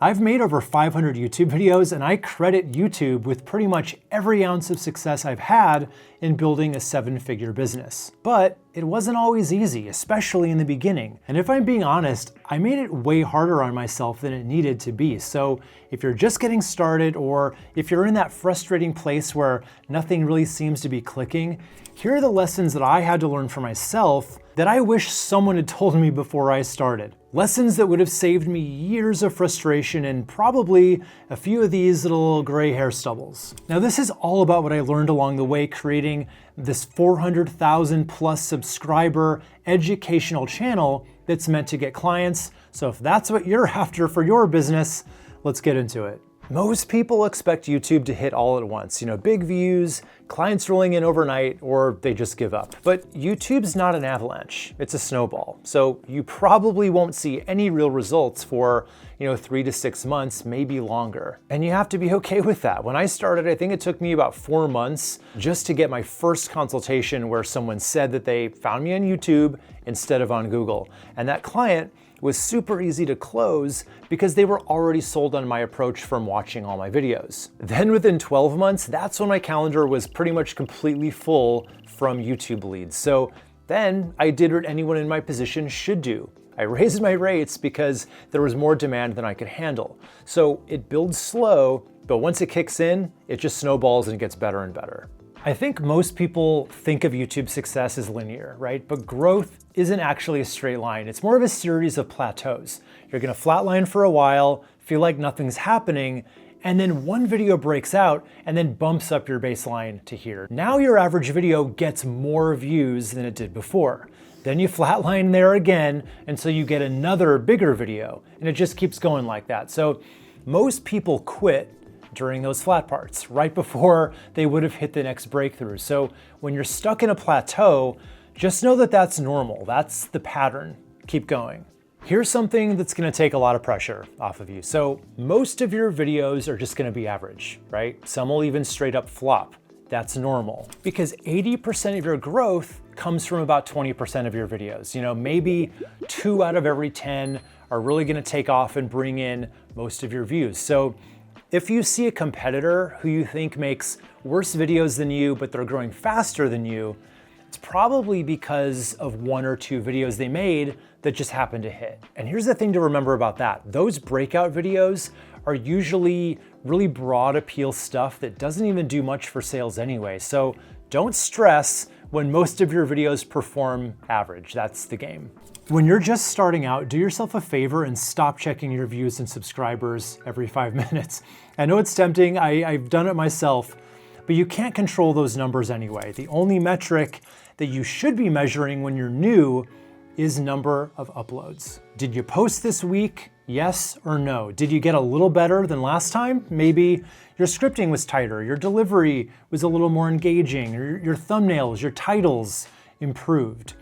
I've made over 500 YouTube videos, and I credit YouTube with pretty much every ounce of success I've had in building a 7-figure business. But it wasn't always easy, especially in the beginning. And if I'm being honest, I made it way harder on myself than it needed to be. So if you're just getting started, or if you're in that frustrating place where nothing really seems to be clicking, here are the lessons that I had to learn for myself that I wish someone had told me before I started. Lessons that would have saved me years of frustration and probably a few of these little gray hair stubbles. Now, this is all about what I learned along the way creating this 400,000 plus subscriber educational channel that's meant to get clients. So if that's what you're after for your business, let's get into it. Most people expect YouTube to hit all at once, big views, clients rolling in overnight, or they just give up. But YouTube's not an avalanche, it's a snowball. So you probably won't see any real results for, 3 to 6 months, maybe longer. And you have to be okay with that. When I started, I think it took me about 4 months just to get my first consultation where someone said that they found me on YouTube instead of on Google. And that client was super easy to close because they were already sold on my approach from watching all my videos. Then within 12 months, that's when my calendar was pretty much completely full from YouTube leads. So then I did what anyone in my position should do. I raised my rates because there was more demand than I could handle. So it builds slow, but once it kicks in, it just snowballs and gets better and better. I think most people think of YouTube success as linear, right? But growth isn't actually a straight line. It's more of a series of plateaus. You're gonna flatline for a while, feel like nothing's happening, and then one video breaks out and then bumps up your baseline to here. Now your average video gets more views than it did before. Then you flatline there again until you get another bigger video, and it just keeps going like that. So most people quit during those flat parts, right before they would have hit the next breakthrough. So when you're stuck in a plateau, just know that that's normal. That's the pattern. Keep going. Here's something that's gonna take a lot of pressure off of you. So most of your videos are just gonna be average, right? Some will even straight up flop. That's normal because 80% of your growth comes from about 20% of your videos. Maybe 2 out of every 10 are really gonna take off and bring in most of your views. So if you see a competitor who you think makes worse videos than you, but they're growing faster than you, it's probably because of 1 or 2 videos they made that just happened to hit. And here's the thing to remember about that. Those breakout videos are usually really broad appeal stuff that doesn't even do much for sales anyway. So don't stress when most of your videos perform average. That's the game. When you're just starting out, do yourself a favor and stop checking your views and subscribers every 5 minutes. I know it's tempting, I've done it myself, but you can't control those numbers anyway. The only metric that you should be measuring when you're new is number of uploads. Did you post this week? Yes or no? Did you get a little better than last time? Maybe your scripting was tighter, your delivery was a little more engaging, or your thumbnails, your titles improved.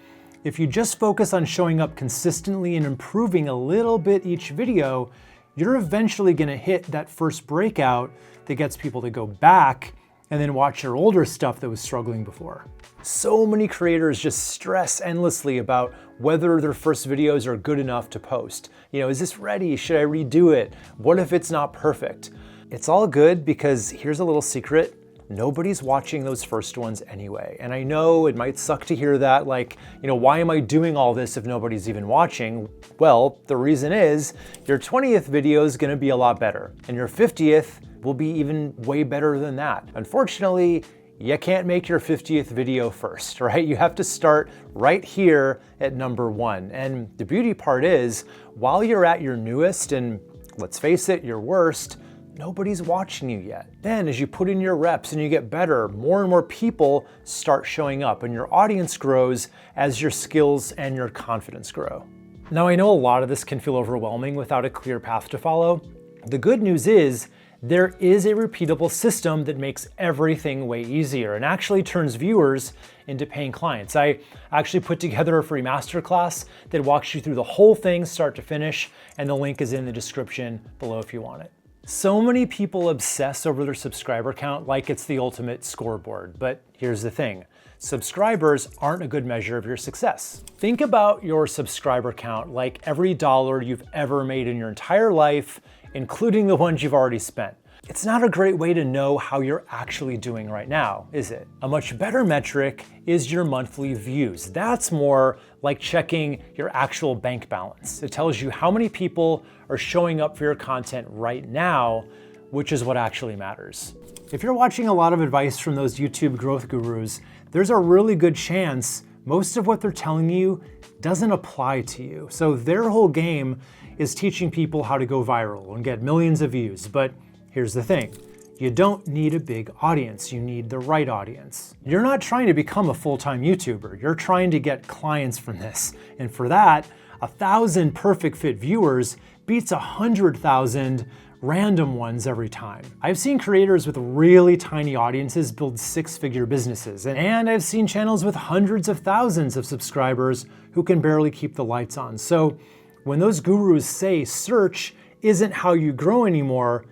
If you just focus on showing up consistently and improving a little bit each video, you're eventually gonna hit that first breakout that gets people to go back and then watch your older stuff that was struggling before. So many creators just stress endlessly about whether their first videos are good enough to post. Is this ready? Should I redo it? What if it's not perfect? It's all good because here's a little secret. Nobody's watching those first ones anyway. And I know it might suck to hear that, why am I doing all this if nobody's even watching? Well, the reason is your 20th video is gonna be a lot better, and your 50th will be even way better than that. Unfortunately, you can't make your 50th video first, right? You have to start right here at number 1. And the beauty part is, while you're at your newest and, let's face it, your worst, nobody's watching you yet. Then as you put in your reps and you get better, more and more people start showing up and your audience grows as your skills and your confidence grow. Now, I know a lot of this can feel overwhelming without a clear path to follow. The good news is there is a repeatable system that makes everything way easier and actually turns viewers into paying clients. I actually put together a free masterclass that walks you through the whole thing start to finish, and the link is in the description below if you want it. So many people obsess over their subscriber count like it's the ultimate scoreboard, but here's the thing. Subscribers aren't a good measure of your success. Think about your subscriber count like every dollar you've ever made in your entire life including the ones you've already spent. It's not a great way to know how you're actually doing right now, is it? A much better metric is your monthly views. That's more like checking your actual bank balance. It tells you how many people are showing up for your content right now, which is what actually matters. If you're watching a lot of advice from those YouTube growth gurus, there's a really good chance most of what they're telling you doesn't apply to you. So their whole game is teaching people how to go viral and get millions of views. But here's the thing, you don't need a big audience, you need the right audience. You're not trying to become a full-time YouTuber, you're trying to get clients from this. And for that, 1,000 perfect fit viewers beats 100,000 random ones every time. I've seen creators with really tiny audiences build six-figure businesses, and I've seen channels with hundreds of thousands of subscribers who can barely keep the lights on. So when those gurus say search isn't how you grow anymore,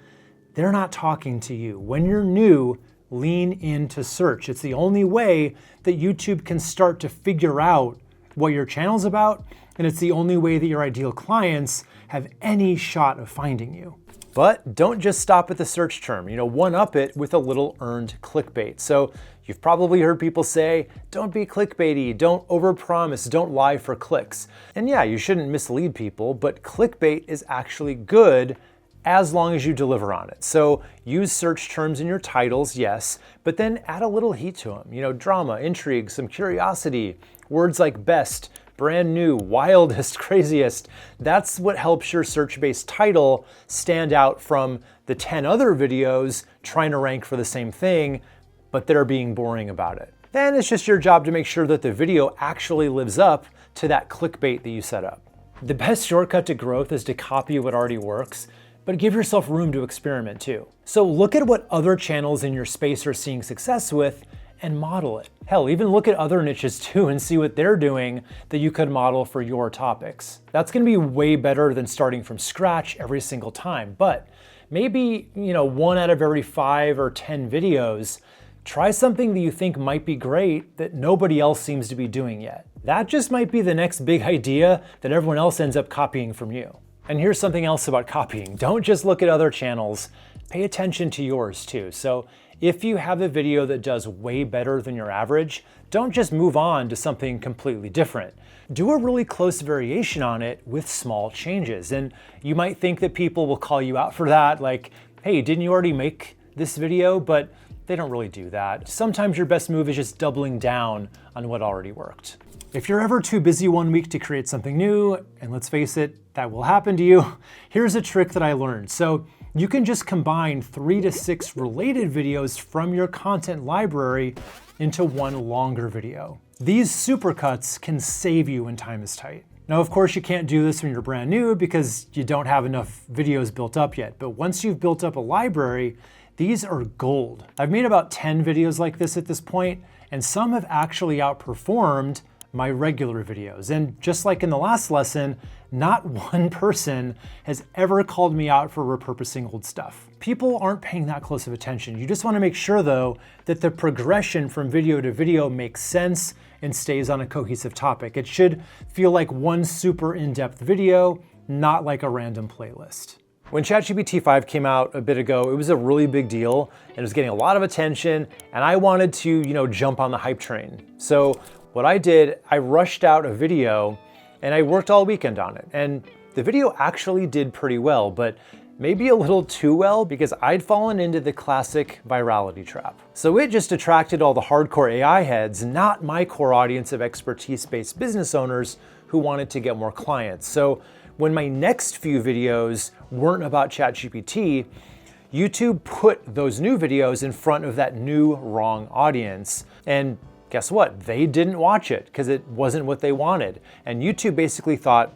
they're not talking to you. When you're new, lean into search. It's the only way that YouTube can start to figure out what your channel's about, and it's the only way that your ideal clients have any shot of finding you. But don't just stop at the search term, one-up it with a little earned clickbait. So you've probably heard people say, don't be clickbaity, don't overpromise, don't lie for clicks. And yeah, you shouldn't mislead people, but clickbait is actually good as long as you deliver on it. So use search terms in your titles, yes, but then add a little heat to them. Drama, intrigue, some curiosity, words like best, brand new, wildest, craziest. That's what helps your search-based title stand out from the 10 other videos trying to rank for the same thing, but they're being boring about it. Then it's just your job to make sure that the video actually lives up to that clickbait that you set up. The best shortcut to growth is to copy what already works, but give yourself room to experiment too. So look at what other channels in your space are seeing success with and model it. Hell, even look at other niches too and see what they're doing that you could model for your topics. That's gonna be way better than starting from scratch every single time. But maybe, 1 out of every 5 or 10 videos, try something that you think might be great that nobody else seems to be doing yet. That just might be the next big idea that everyone else ends up copying from you. And here's something else about copying. Don't just look at other channels, pay attention to yours too. So if you have a video that does way better than your average, don't just move on to something completely different. Do a really close variation on it with small changes. And you might think that people will call you out for that, like, hey, didn't you already make this video? But they don't really do that. Sometimes your best move is just doubling down on what already worked. If you're ever too busy one week to create something new, and let's face it, that will happen to you, here's a trick that I learned. So you can just combine 3 to 6 related videos from your content library into one longer video. These supercuts can save you when time is tight. Now, of course, you can't do this when you're brand new because you don't have enough videos built up yet. But once you've built up a library, these are gold. I've made about 10 videos like this at this point, and some have actually outperformed my regular videos. And just like in the last lesson, not one person has ever called me out for repurposing old stuff. People aren't paying that close of attention. You just want to make sure though that the progression from video to video makes sense and stays on a cohesive topic. It should feel like one super in-depth video, not like a random playlist. When ChatGPT 5 came out a bit ago, it was a really big deal and it was getting a lot of attention, and I wanted to, jump on the hype train. So what I did, I rushed out a video and I worked all weekend on it. And the video actually did pretty well, but maybe a little too well because I'd fallen into the classic virality trap. So it just attracted all the hardcore AI heads, not my core audience of expertise-based business owners who wanted to get more clients. So when my next few videos weren't about ChatGPT, YouTube put those new videos in front of that new wrong audience. And guess what? They didn't watch it because it wasn't what they wanted. And YouTube basically thought,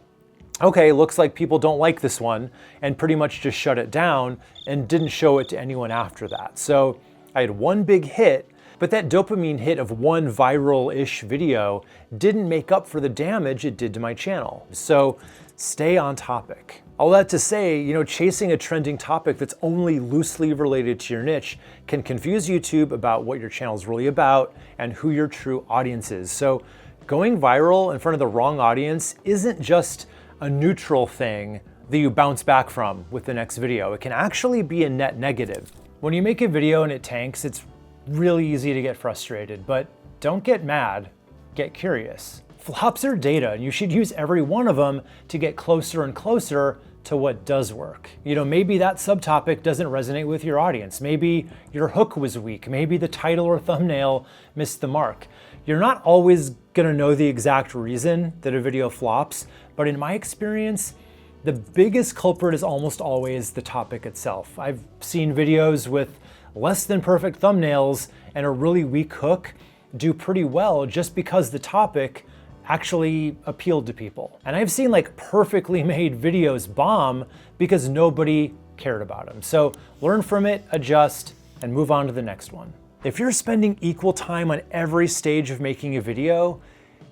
okay, looks like people don't like this one, and pretty much just shut it down and didn't show it to anyone after that. So I had one big hit, but that dopamine hit of one viral-ish video didn't make up for the damage it did to my channel. So stay on topic. All that to say, chasing a trending topic that's only loosely related to your niche can confuse YouTube about what your channel is really about and who your true audience is. So going viral in front of the wrong audience isn't just a neutral thing, that you bounce back from with the next video. It can actually be a net negative. When you make a video and it tanks, it's really easy to get frustrated, but don't get mad, get curious. Flops are data, and you should use every one of them to get closer and closer to what does work. You know, maybe that subtopic doesn't resonate with your audience. Maybe your hook was weak. Maybe the title or thumbnail missed the mark. You're not always gonna know the exact reason that a video flops, but in my experience, the biggest culprit is almost always the topic itself. I've seen videos with less than perfect thumbnails and a really weak hook do pretty well just because the topic actually appealed to people. And I've seen like perfectly made videos bomb because nobody cared about them. So learn from it, adjust, and move on to the next one. If you're spending equal time on every stage of making a video,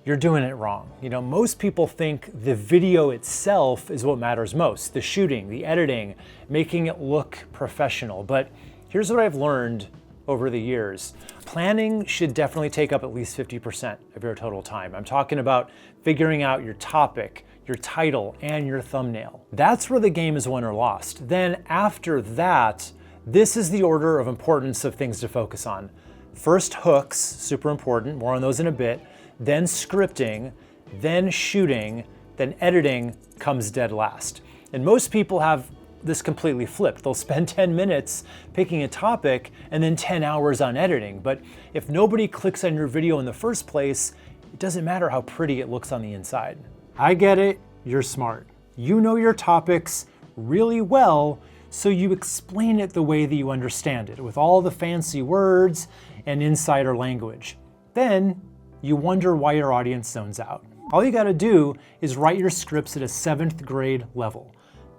you're doing it wrong. You know, most people think the video itself is what matters most, the shooting, the editing, making it look professional. But here's what I've learned over the years. Planning should definitely take up at least 50% of your total time. I'm talking about figuring out your topic, your title, and your thumbnail. That's where the game is won or lost. Then after that, this is the order of importance of things to focus on. First, hooks, super important, more on those in a bit, then scripting, then shooting, then editing comes dead last. And most people have this completely flipped. They'll spend 10 minutes picking a topic and then 10 hours on editing. But if nobody clicks on your video in the first place, it doesn't matter how pretty it looks on the inside. I get it, you're smart. You know your topics really well, so you explain it the way that you understand it, with all the fancy words and insider language. Then you wonder why your audience zones out. All you gotta do is write your scripts at a 7th grade level.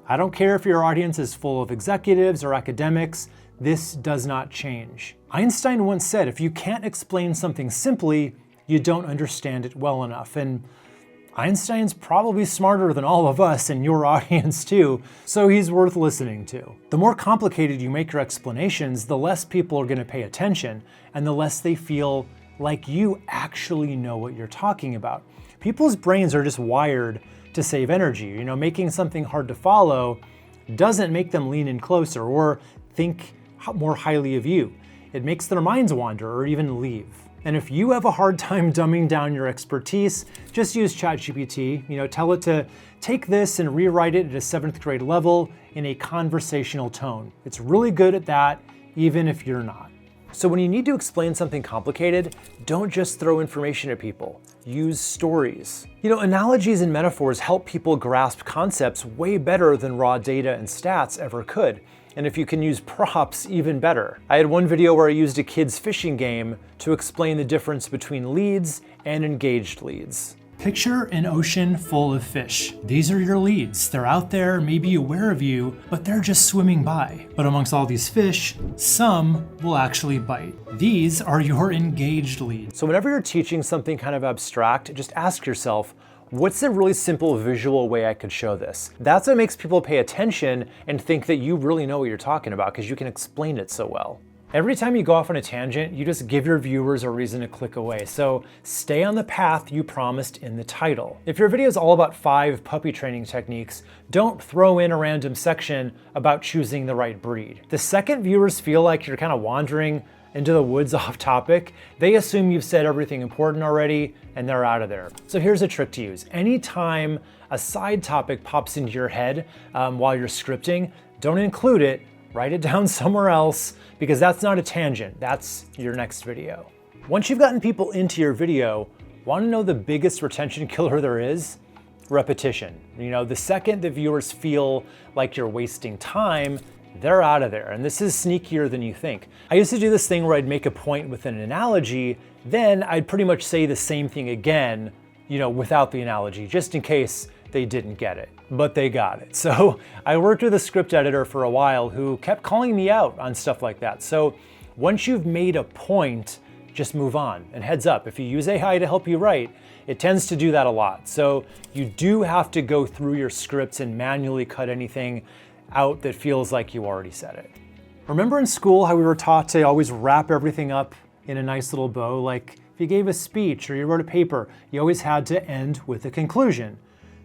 I don't care if your audience is full of executives or academics, this does not change. Einstein once said, if you can't explain something simply, you don't understand it well enough. And Einstein's probably smarter than all of us and your audience too, so he's worth listening to. The more complicated you make your explanations, the less people are gonna pay attention and the less they feel like you actually know what you're talking about. People's brains are just wired to save energy. You know, making something hard to follow doesn't make them lean in closer or think more highly of you. It makes their minds wander or even leave. And if you have a hard time dumbing down your expertise, just use ChatGPT. You know, tell it to take this and rewrite it at a 7th grade level in a conversational tone. It's really good at that, even if you're not. So when you need to explain something complicated, don't just throw information at people. Use stories. You know, analogies and metaphors help people grasp concepts way better than raw data and stats ever could. And if you can use props, even better. I had one video where I used a kid's fishing game to explain the difference between leads and engaged leads. Picture an ocean full of fish. These are your leads. They're out there, maybe aware of you, but they're just swimming by. But amongst all these fish, some will actually bite. These are your engaged leads. So whenever you're teaching something kind of abstract, just ask yourself, what's a really simple visual way I could show this? That's what makes people pay attention and think that you really know what you're talking about because you can explain it so well. Every time you go off on a tangent, you just give your viewers a reason to click away. So stay on the path you promised in the title. If your video is all about 5 puppy training techniques, don't throw in a random section about choosing the right breed. The second viewers feel like you're kind of wandering into the woods off topic, they assume you've said everything important already and they're out of there. So here's a trick to use. Anytime a side topic pops into your head while you're scripting, don't include it, write it down somewhere else because that's not a tangent, that's your next video. Once you've gotten people into your video, want to know the biggest retention killer there is? Repetition. You know, the second the viewers feel like you're wasting time, they're out of there. And this is sneakier than you think. I used to do this thing where I'd make a point with an analogy, then I'd pretty much say the same thing again, you know, without the analogy, just in case they didn't get it, but they got it. So I worked with a script editor for a while who kept calling me out on stuff like that. So once you've made a point, just move on. And heads up, if you use AI to help you write, it tends to do that a lot. So you do have to go through your scripts and manually cut anything out that feels like you already said it. Remember in school how we were taught to always wrap everything up in a nice little bow? Like if you gave a speech or you wrote a paper, you always had to end with a conclusion.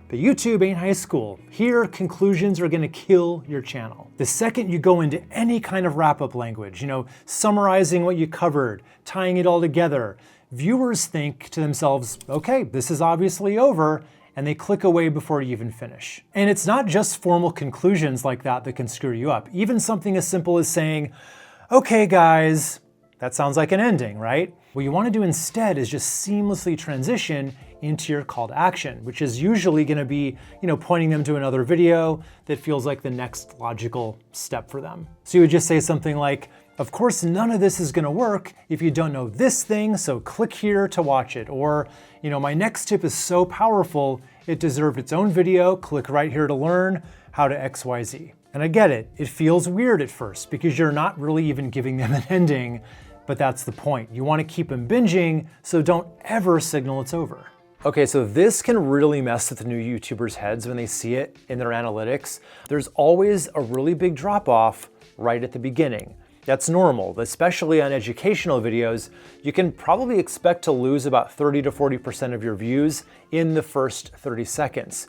But YouTube ain't high school. Here, conclusions are gonna kill your channel. The second you go into any kind of wrap-up language, summarizing what you covered, tying it all together, viewers think to themselves, okay, this is obviously over, and they click away before you even finish. And it's not just formal conclusions like that that can screw you up. Even something as simple as saying, okay guys, that sounds like an ending, right? What you want to do instead is just seamlessly transition into your call to action, which is usually going to be, pointing them to another video that feels like the next logical step for them. So you would just say something like, of course, none of this is going to work if you don't know this thing, so click here to watch it. Or, my next tip is so powerful, it deserved its own video, click right here to learn how to XYZ. And I get it, it feels weird at first because you're not really even giving them an ending, but that's the point. You want to keep them binging, so don't ever signal it's over. Okay, so this can really mess with the new YouTubers' heads when they see it in their analytics. There's always a really big drop-off right at the beginning. That's normal, especially on educational videos. You can probably expect to lose about 30 to 40% of your views in the first 30 seconds.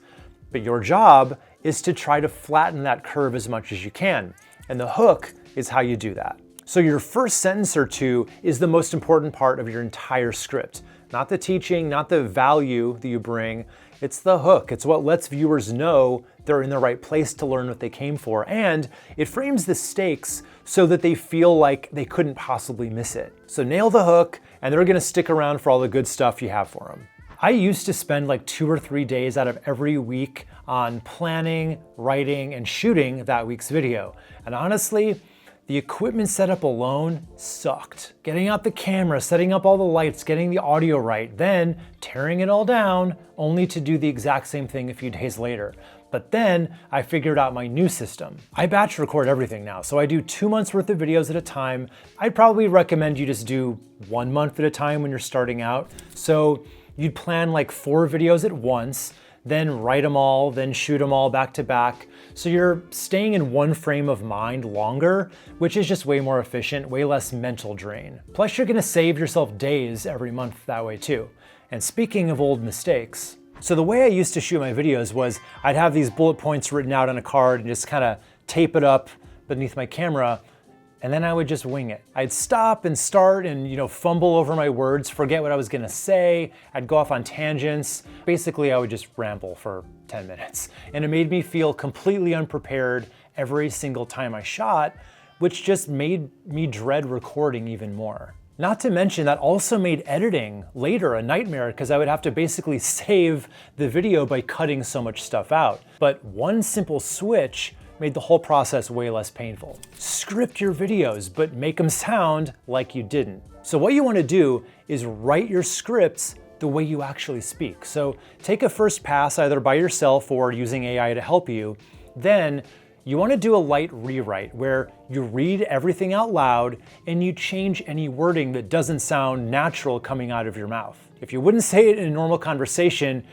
But your job is to try to flatten that curve as much as you can. And the hook is how you do that. So your first sentence or two is the most important part of your entire script. Not the teaching, not the value that you bring. It's the hook. It's what lets viewers know they're in the right place to learn what they came for. And it frames the stakes so that they feel like they couldn't possibly miss it. So nail the hook, and they're gonna stick around for all the good stuff you have for them. I used to spend like 2 or 3 days out of every week on planning, writing, and shooting that week's video. And honestly, the equipment setup alone sucked. Getting out the camera, setting up all the lights, getting the audio right, then tearing it all down, only to do the exact same thing a few days later. But then I figured out my new system. I batch record everything now, so I do 2 months worth of videos at a time. I'd probably recommend you just do 1 month at a time when you're starting out. So you'd plan like 4 videos at once, then write them all, then shoot them all back to back. So you're staying in one frame of mind longer, which is just way more efficient, way less mental drain. Plus you're gonna save yourself days every month that way too. And speaking of old mistakes, so the way I used to shoot my videos was I'd have these bullet points written out on a card and just kind of tape it up beneath my camera, and then I would just wing it. I'd stop and start and fumble over my words, forget what I was gonna say. I'd go off on tangents. Basically, I would just ramble for 10 minutes. And it made me feel completely unprepared every single time I shot, which just made me dread recording even more. Not to mention that also made editing later a nightmare because I would have to basically save the video by cutting so much stuff out. But one simple switch made the whole process way less painful. Script your videos, but make them sound like you didn't. So what you want to do is write your scripts the way you actually speak. So take a first pass either by yourself or using AI to help you. Then you want to do a light rewrite where you read everything out loud and you change any wording that doesn't sound natural coming out of your mouth. If you wouldn't say it in a normal conversation,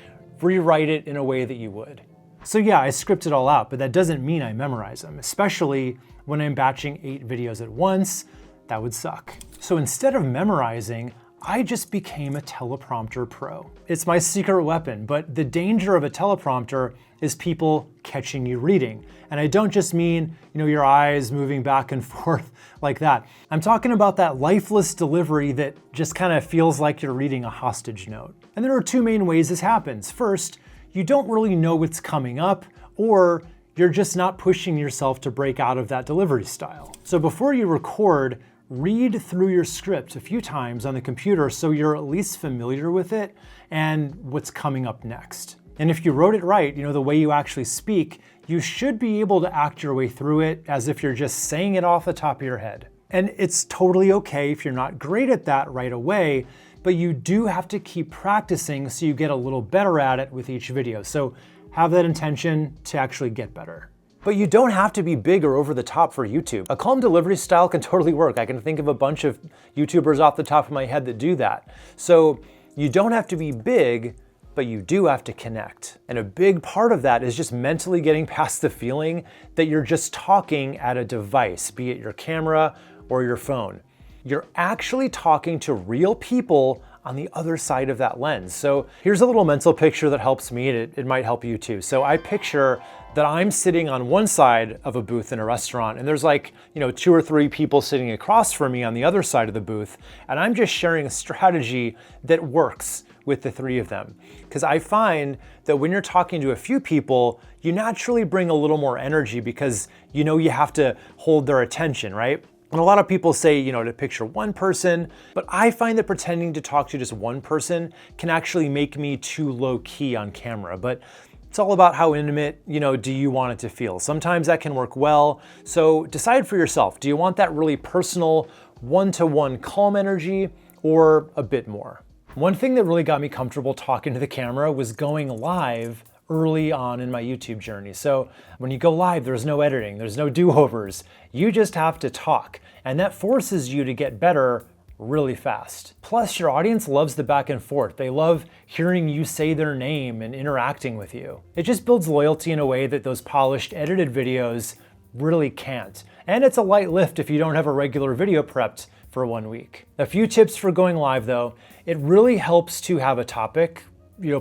rewrite it in a way that you would. So yeah, I script it all out, but that doesn't mean I memorize them, especially when I'm batching 8 videos at once. That would suck. So instead of memorizing, I just became a teleprompter pro. It's my secret weapon, but the danger of a teleprompter is people catching you reading. And I don't just mean, your eyes moving back and forth like that. I'm talking about that lifeless delivery that just kind of feels like you're reading a hostage note. And there are 2 main ways this happens. First, you don't really know what's coming up, or you're just not pushing yourself to break out of that delivery style. So before you record, read through your script a few times on the computer so you're at least familiar with it and what's coming up next. And if you wrote it right, the way you actually speak, you should be able to act your way through it as if you're just saying it off the top of your head. And it's totally okay if you're not great at that right away, but you do have to keep practicing so you get a little better at it with each video. So have that intention to actually get better. But you don't have to be big or over the top for YouTube. A calm delivery style can totally work. I can think of a bunch of YouTubers off the top of my head that do that. So you don't have to be big, but you do have to connect. And a big part of that is just mentally getting past the feeling that you're just talking at a device, be it your camera or your phone. You're actually talking to real people on the other side of that lens. So here's a little mental picture that helps me, and it might help you too. So I picture that I'm sitting on one side of a booth in a restaurant, and there's like, 2 or 3 people sitting across from me on the other side of the booth, and I'm just sharing a strategy that works with the 3 of them. Because I find that when you're talking to a few people, you naturally bring a little more energy because you have to hold their attention, right? And a lot of people say, to picture one person, but I find that pretending to talk to just one person can actually make me too low key on camera. But it's all about how intimate, do you want it to feel? Sometimes that can work well. So decide for yourself. Do you want that really personal, one-to-one calm energy or a bit more? One thing that really got me comfortable talking to the camera was going live early on in my YouTube journey. So when you go live, there's no editing, there's no do-overs. You just have to talk, and that forces you to get better really fast. Plus, your audience loves the back and forth. They love hearing you say their name and interacting with you. It just builds loyalty in a way that those polished, edited videos really can't. And it's a light lift if you don't have a regular video prepped for 1 week. A few tips for going live though. It really helps to have a topic,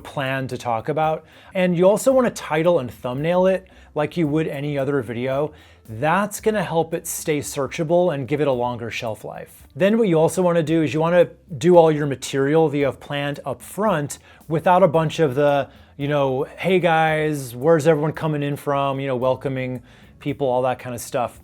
plan to talk about. And you also want to title and thumbnail it like you would any other video. That's gonna help it stay searchable and give it a longer shelf life. Then what you also want to do is you want to do all your material that you have planned up front without a bunch of the, hey guys, where's everyone coming in from, welcoming people, all that kind of stuff,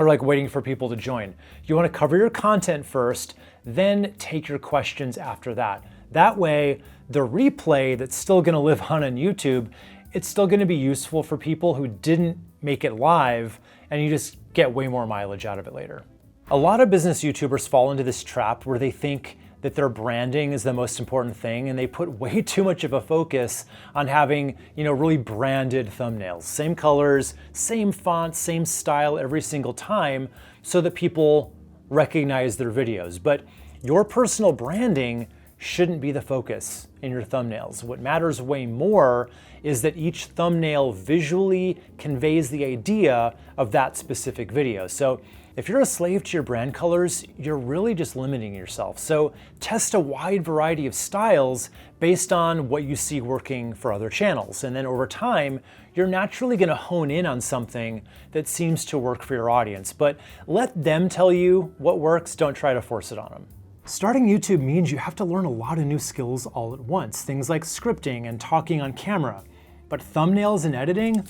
or like waiting for people to join. You want to cover your content first, then take your questions after that. That way, the replay that's still going to live on YouTube, it's still going to be useful for people who didn't make it live, and you just get way more mileage out of it later. A lot of business YouTubers fall into this trap where they think that their branding is the most important thing, and they put way too much of a focus on having, really branded thumbnails. Same colors, same font, same style every single time so that people recognize their videos. But your personal branding shouldn't be the focus in your thumbnails. What matters way more is that each thumbnail visually conveys the idea of that specific video. So if you're a slave to your brand colors, you're really just limiting yourself. So test a wide variety of styles based on what you see working for other channels. And then over time, you're naturally gonna hone in on something that seems to work for your audience. But let them tell you what works, don't try to force it on them. Starting YouTube means you have to learn a lot of new skills all at once, things like scripting and talking on camera. But thumbnails and editing,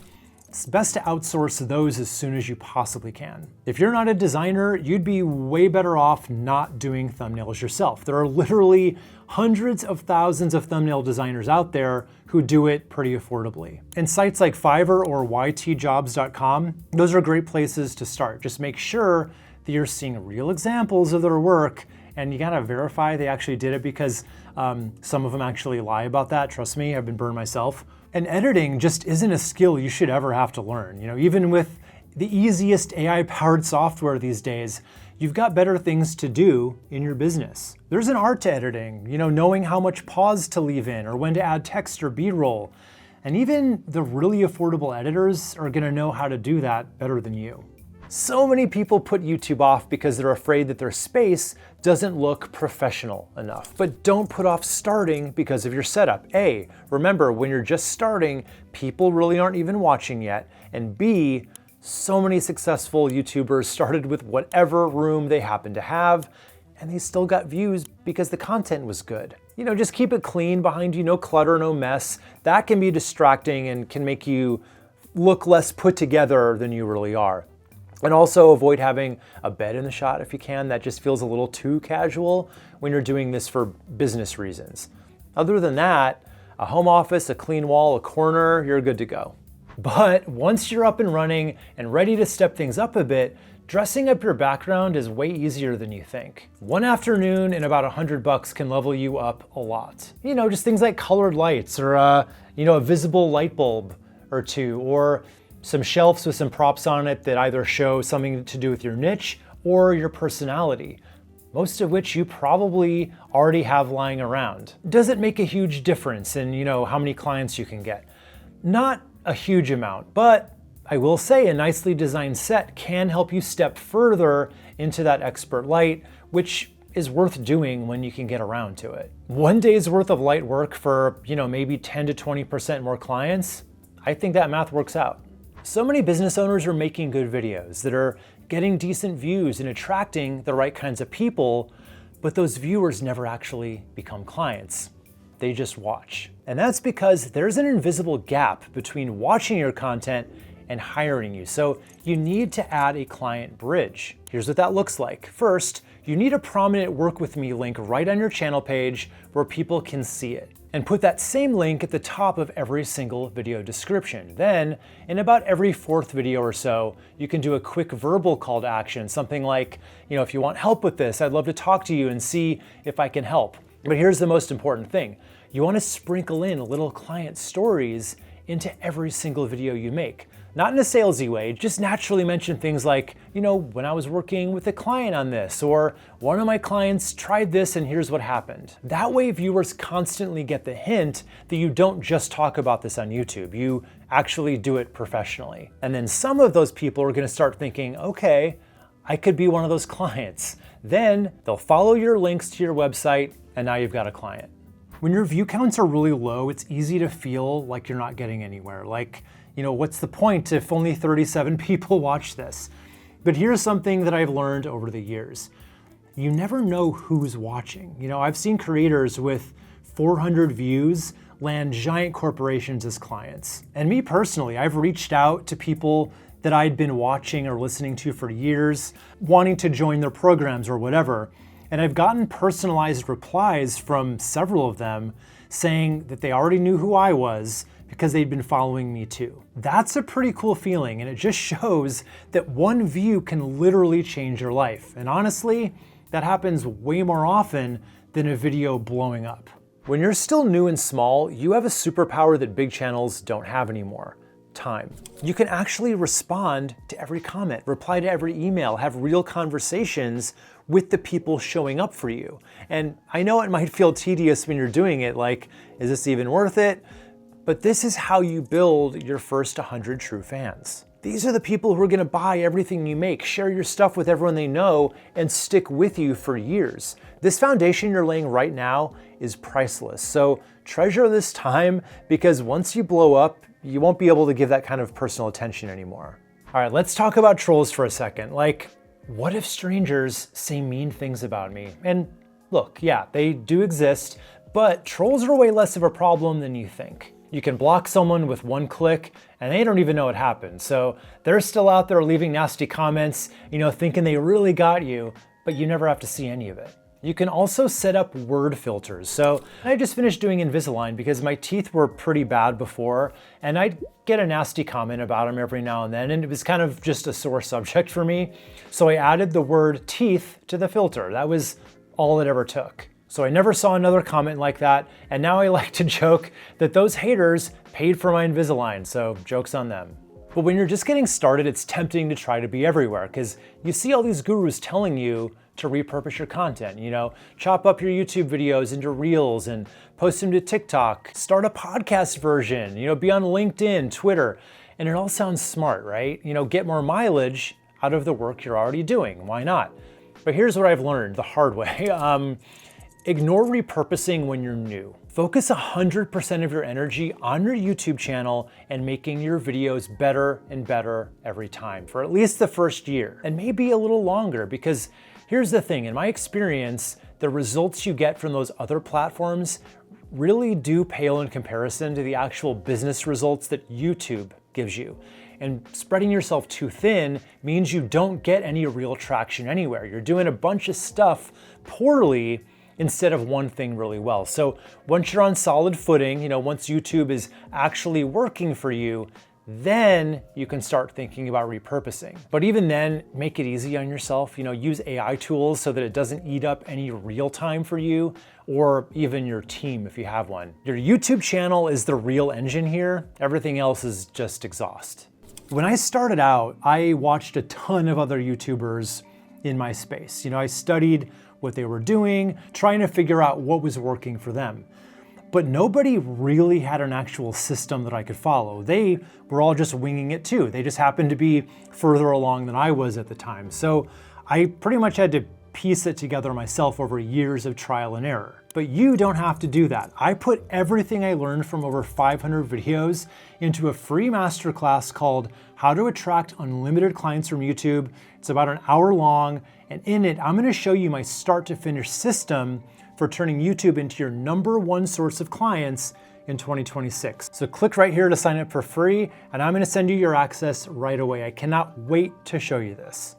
it's best to outsource those as soon as you possibly can. If you're not a designer, you'd be way better off not doing thumbnails yourself. There are literally hundreds of thousands of thumbnail designers out there who do it pretty affordably. And sites like Fiverr or ytjobs.com, those are great places to start. Just make sure that you're seeing real examples of their work, and you gotta verify they actually did it because some of them actually lie about that. Trust me, I've been burned myself. And editing just isn't a skill you should ever have to learn. Even with the easiest AI-powered software these days, you've got better things to do in your business. There's an art to editing, knowing how much pause to leave in or when to add text or B-roll. And even the really affordable editors are gonna know how to do that better than you. So many people put YouTube off because they're afraid that their space doesn't look professional enough. But don't put off starting because of your setup. A, remember, when you're just starting, people really aren't even watching yet. And B, so many successful YouTubers started with whatever room they happened to have, and they still got views because the content was good. Just keep it clean behind you, no clutter, no mess. That can be distracting and can make you look less put together than you really are. And also avoid having a bed in the shot if you can. That just feels a little too casual when you're doing this for business reasons. Other than that, a home office, a clean wall, a corner, you're good to go. But once you're up and running and ready to step things up a bit, dressing up your background is way easier than you think. One afternoon and about $100 can level you up a lot. Just things like colored lights or a visible light bulb or two, or some shelves with some props on it that either show something to do with your niche or your personality, most of which you probably already have lying around. Does it make a huge difference in, how many clients you can get? Not a huge amount, but I will say a nicely designed set can help you step further into that expert light, which is worth doing when you can get around to it. One day's worth of light work for, maybe 10 to 20% more clients, I think that math works out. So many business owners are making good videos that are getting decent views and attracting the right kinds of people, but those viewers never actually become clients. They just watch. And that's because there's an invisible gap between watching your content and hiring you. So you need to add a client bridge. Here's what that looks like. First, you need a prominent Work With Me link right on your channel page where people can see it. And put that same link at the top of every single video description. Then, in about every fourth video or so, you can do a quick verbal call to action, something like, if you want help with this, I'd love to talk to you and see if I can help. But here's the most important thing. You want to sprinkle in little client stories into every single video you make. Not in a salesy way, just naturally mention things like, when I was working with a client on this, or one of my clients tried this and here's what happened. That way viewers constantly get the hint that you don't just talk about this on YouTube, you actually do it professionally. And then some of those people are gonna start thinking, okay, I could be one of those clients. Then they'll follow your links to your website and now you've got a client. When your view counts are really low, it's easy to feel like you're not getting anywhere. Like, what's the point if only 37 people watch this? But here's something that I've learned over the years. You never know who's watching. I've seen creators with 400 views land giant corporations as clients. And me personally, I've reached out to people that I'd been watching or listening to for years, wanting to join their programs or whatever. And I've gotten personalized replies from several of them saying that they already knew who I was because they'd been following me too. That's a pretty cool feeling, and it just shows that one view can literally change your life. And honestly, that happens way more often than a video blowing up. When you're still new and small, you have a superpower that big channels don't have anymore: time. You can actually respond to every comment, reply to every email, have real conversations with the people showing up for you. And I know it might feel tedious when you're doing it, like, is this even worth it? But this is how you build your first 100 true fans. These are the people who are gonna buy everything you make, share your stuff with everyone they know, and stick with you for years. This foundation you're laying right now is priceless. So treasure this time, because once you blow up, you won't be able to give that kind of personal attention anymore. All right, let's talk about trolls for a second. Like, what if strangers say mean things about me? And look, yeah, they do exist, but trolls are way less of a problem than you think. You can block someone with one click and they don't even know it happened. So they're still out there leaving nasty comments, thinking they really got you, but you never have to see any of it. You can also set up word filters. So I just finished doing Invisalign because my teeth were pretty bad before, and I'd get a nasty comment about them every now and then, and it was kind of just a sore subject for me. So I added the word teeth to the filter. That was all it ever took. So I never saw another comment like that, and now I like to joke that those haters paid for my Invisalign, so joke's on them. But when you're just getting started, it's tempting to try to be everywhere, because you see all these gurus telling you to repurpose your content, chop up your YouTube videos into reels and post them to TikTok, start a podcast version, be on LinkedIn, Twitter, and it all sounds smart, right? Get more mileage out of the work you're already doing. Why not? But here's what I've learned the hard way. Ignore repurposing when you're new. Focus 100% of your energy on your YouTube channel and making your videos better and better every time for at least the first year, and maybe a little longer, because here's the thing, in my experience, the results you get from those other platforms really do pale in comparison to the actual business results that YouTube gives you. And spreading yourself too thin means you don't get any real traction anywhere. You're doing a bunch of stuff poorly instead of one thing really well. So once you're on solid footing, once YouTube is actually working for you, then you can start thinking about repurposing. But even then, make it easy on yourself. Use AI tools so that it doesn't eat up any real time for you, or even your team if you have one. Your YouTube channel is the real engine here. Everything else is just exhaust. When I started out, I watched a ton of other YouTubers in my space. I studied what they were doing, trying to figure out what was working for them. But nobody really had an actual system that I could follow. They were all just winging it too. They just happened to be further along than I was at the time. So I pretty much had to piece it together myself over years of trial and error. But you don't have to do that. I put everything I learned from over 500 videos into a free masterclass called How to Attract Unlimited Clients from YouTube. It's about an hour long, and in it, I'm gonna show you my start to finish system for turning YouTube into your #1 source of clients in 2026. So click right here to sign up for free, and I'm gonna send you your access right away. I cannot wait to show you this.